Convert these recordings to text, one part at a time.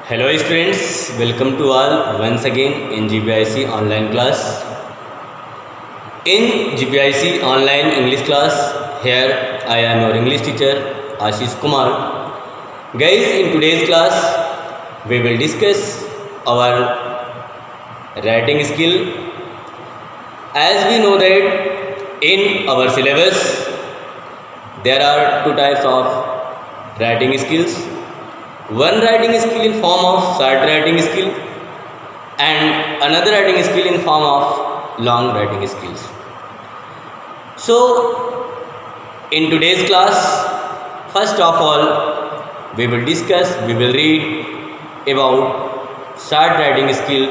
Hello students, welcome to all once again in GPIC online class. In GPIC online English class, here I am your English teacher Ashish Kumar. Guys, in today's class we will discuss our writing skill. As we know that in our syllabus there are two types of writing skills. One writing skill in form of short writing skill and another writing skill in form of long writing skills. So in today's class, first of all we will read about short writing skill,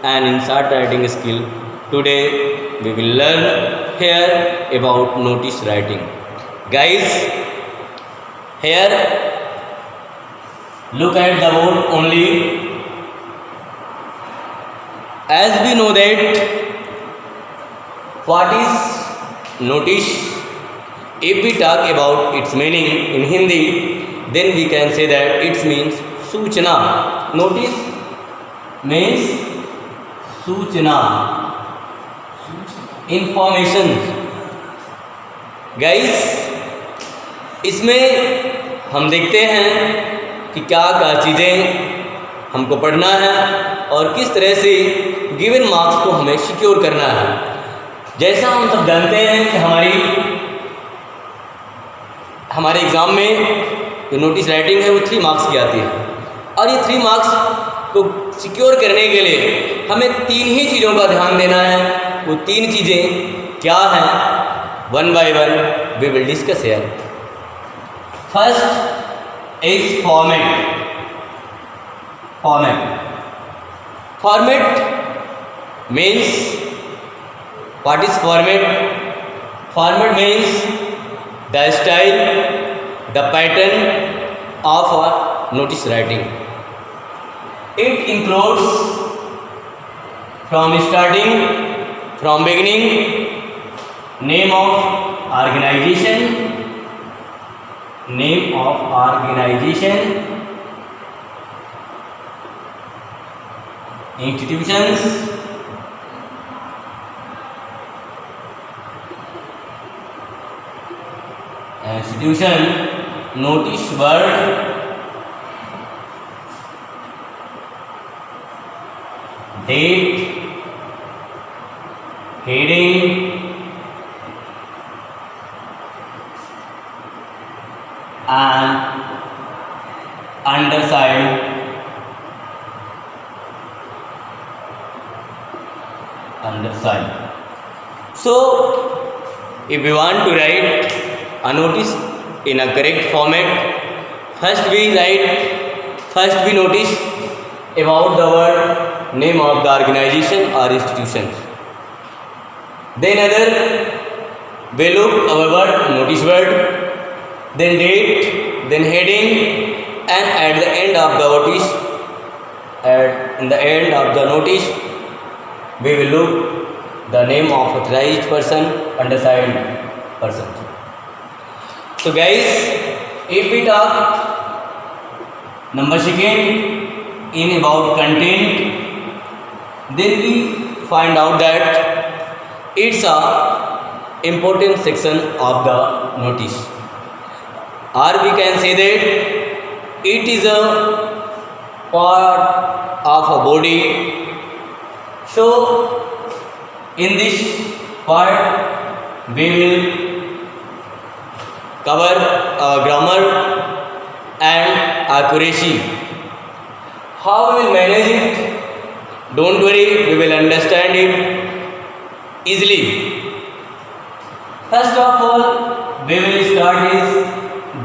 and in short writing skill today we will learn here about notice writing. Guys, here look at the board only. As we know that what is notice, if we talk about its meaning in Hindi, then we can say that it means सूचना. Notice means सूचना, information. Guys, इसमें हम देखते हैं कि क्या क्या चीज़ें हमको पढ़ना है और किस तरह से गिवन मार्क्स को हमें सिक्योर करना है. जैसा हम सब जानते हैं कि हमारे एग्ज़ाम में जो नोटिस राइटिंग है वो 3 मार्क्स की आती है, और ये 3 मार्क्स को सिक्योर करने के लिए हमें 3 ही चीज़ों का ध्यान देना है. वो 3 चीज़ें क्या हैं, one by one we will discuss here. First is format. Format means, what is format? Format means the style, the pattern of a notice writing. It includes from beginning, name of organization, institutions, notice word, date, heading, and underside. So if we want to write a notice in a correct format, first we notice about the word name of the organization or institutions. Then we look our word notice word, then date, then heading, and at the end of the notice we will look the name of authorized person, undersigned person. So guys, if we talk number second in about content, then we find out that it's a important section of the notice, or we can say that it is a part of a body. So in this part we will cover grammar and accuracy. How we will manage it, don't worry, we will understand it easily. First of all, we will start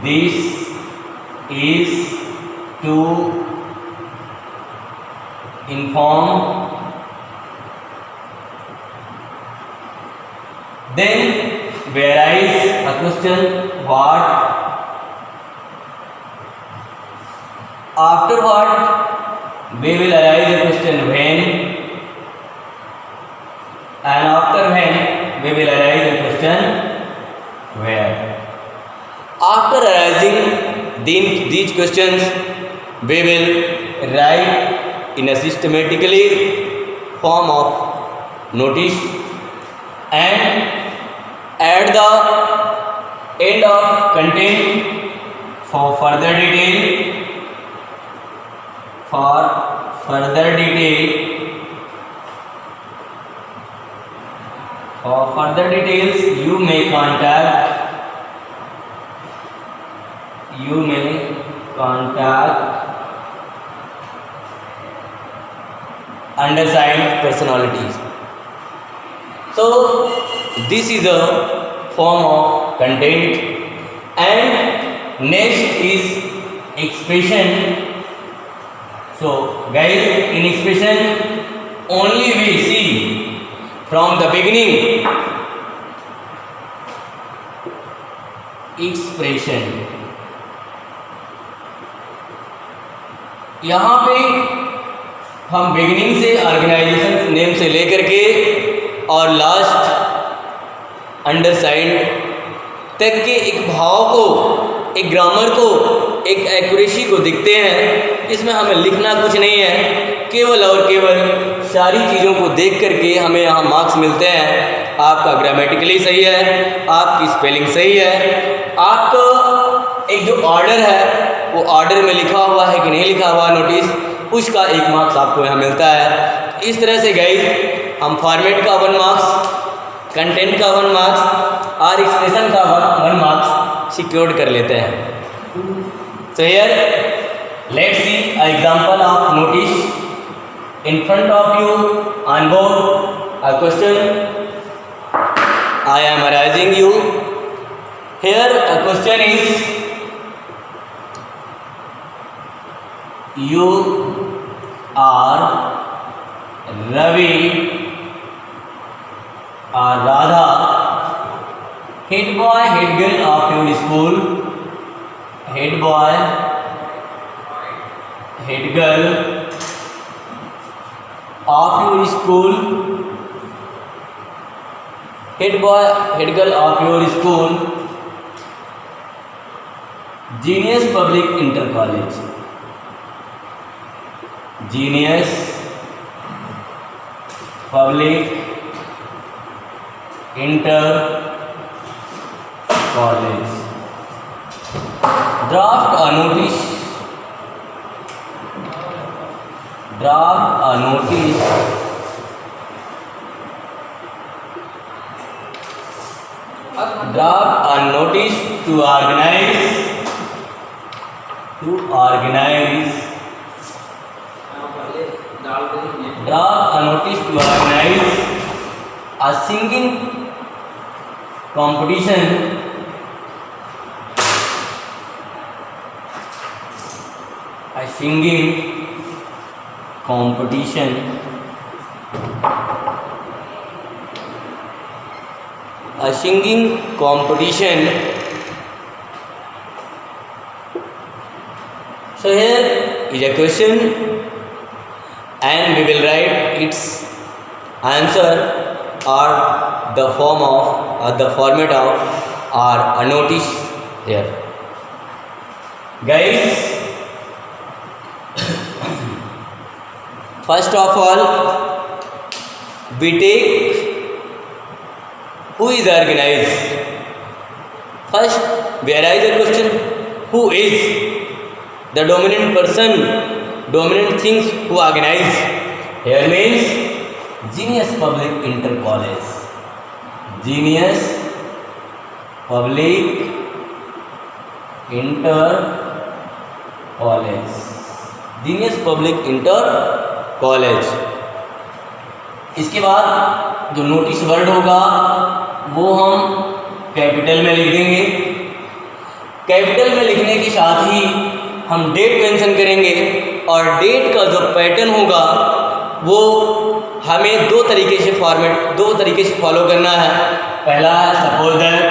this is to inform. Then we arise a question, what? After what, we will arise a question, when? And after when, we will arise a question, where? After arising these questions, we will write in a systematically form of notice and at the end of content for further details you may contact undersigned personalities. So this is a form of content, and next is expression. So guys, in expression only we see from the beginning expression. यहाँ पे हम beginning से organisation name से लेकर के और last अंडरसाइंड तक के एक भाव को, एक ग्रामर को, एक एक्यूरेसी को दिखते हैं। इसमें हमें लिखना कुछ नहीं है, केवल और केवल सारी चीज़ों को देख करके हमें यहाँ मार्क्स मिलते हैं। आपका ग्रामेटिकली सही है, आपकी स्पेलिंग सही है, आपका एक जो ऑर्डर है वो ऑर्डर में लिखा हुआ है कि नहीं लिखा हुआ नोटिस, उसका 1 मार्क्स आपको यहाँ मिलता है। इस तरह से गाइस हम फॉर्मेट का 1 मार्क्स, कंटेंट का 1 मार्क्स और एक्सप्रेशन का 1 मार्क्स सिक्योर्ड कर लेते हैं। So here let's see a example of notice in front of you on board. A question I am arising you. Here a question is, you are Ravi or Radha, head boy, head girl of your school. Head boy, head girl of your school. Head boy, head girl of your school. Genius Public Inter College. Genius Public Inter College. Draft a notice. Draft a notice. Draft a notice to organize a singing competition a singing competition. So here is a question and we will write its answer or the form of or the format of or a notice here. Guys, first of all we take who is organized. First we arise a question, who is the dominant person, dominant things who organize. Here means Genius Public Inter College. Genius Public Inter College. Genius Public Inter College. इसके बाद जो notice word होगा वो हम capital में लिख देंगे। Capital में लिखने के साथ ही हम डेट मेंशन करेंगे और डेट का जो पैटर्न होगा वो हमें दो तरीके से फॉलो करना है। पहला है suppose that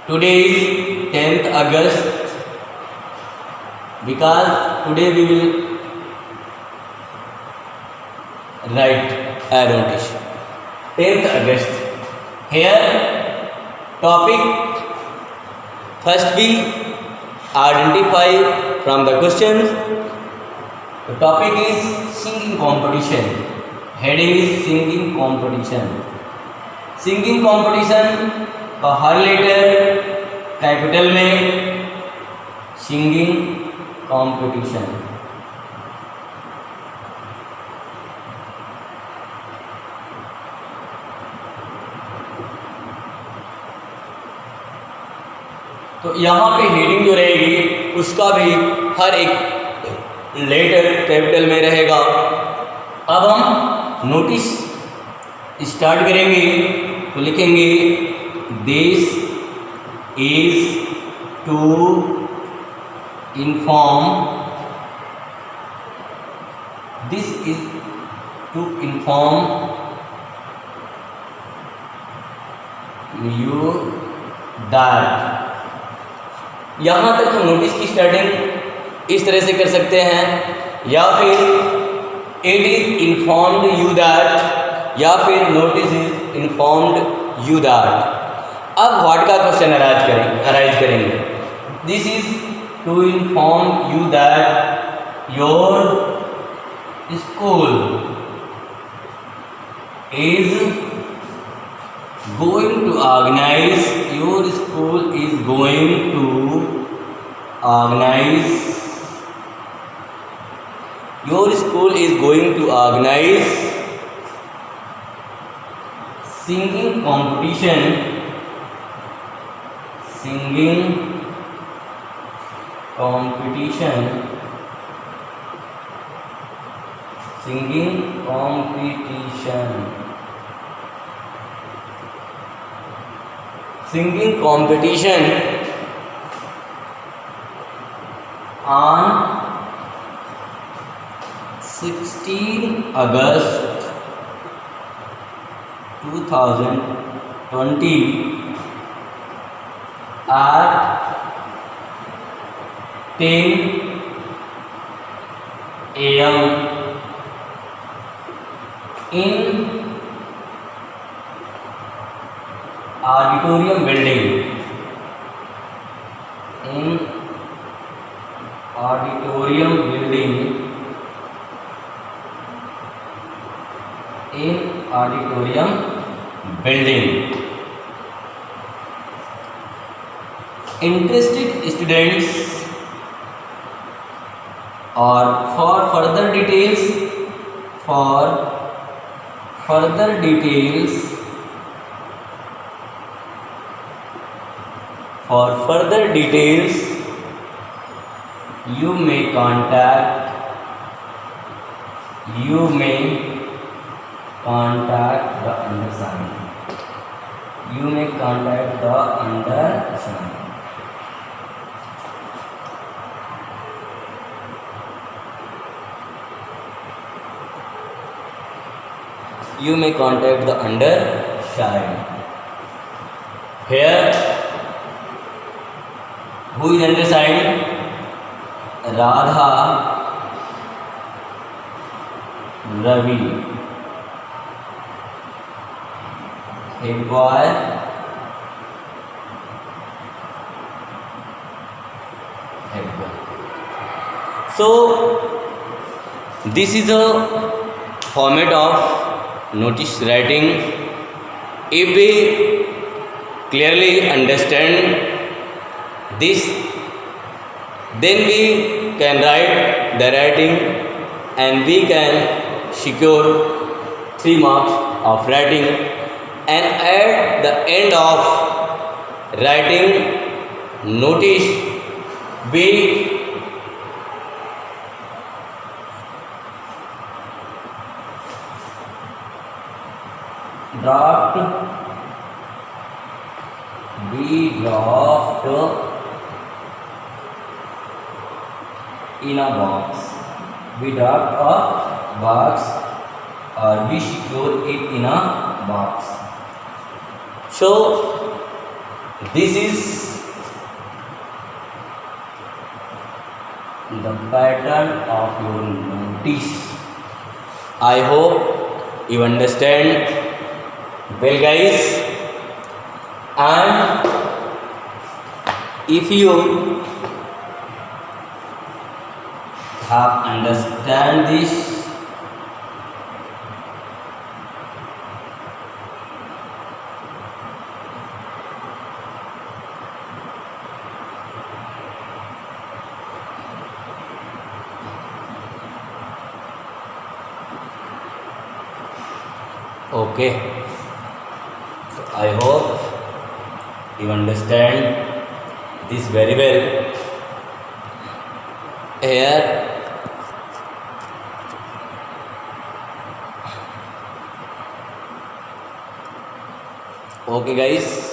today is 10th August, because today we will write a notice 10th August. Here topic first we identify from the questions The topic is singing competition. Heading is singing competition. Singing competition का हर letter capital में, singing competition. तो यहाँ पे heading जो रहेगी उसका भी हर एक लेटर कैपिटल में रहेगा। अब हम नोटिस स्टार्ट करेंगे तो लिखेंगे this is to inform, this is to inform you that. यहाँ तक हम नोटिस की स्टार्टिंग इस तरह से कर सकते हैं, या फिर it is informed you that, या फिर notice is informed you that. अब व्हाट का क्वेश्चन अराइज करेंगे। This is to inform you that your school is going to organize, your school is going to organize, your school is going to organize singing competition, singing competition, singing competition, singing competition on 16 August 2020 at 10 AM in auditorium building, in auditorium building, in auditorium building. Interested students, or for further details, for further details, for further details you may contact the undersigned, you may contact the undersigned. You may contact the undersigned. Here who is undersigned? Radha, Ravi, head boy, head boy. So this is a format of notice writing. If we clearly understand this, then we can write the writing and we can secure 3 marks of writing. And at the end of writing notice, we draft in a box. We draft a box, or we secure it in a box. So this is the pattern of your notice. I hope you understand well, guys. And if you have understand this. Okay, so I hope you understand this very well. Here, okay, guys.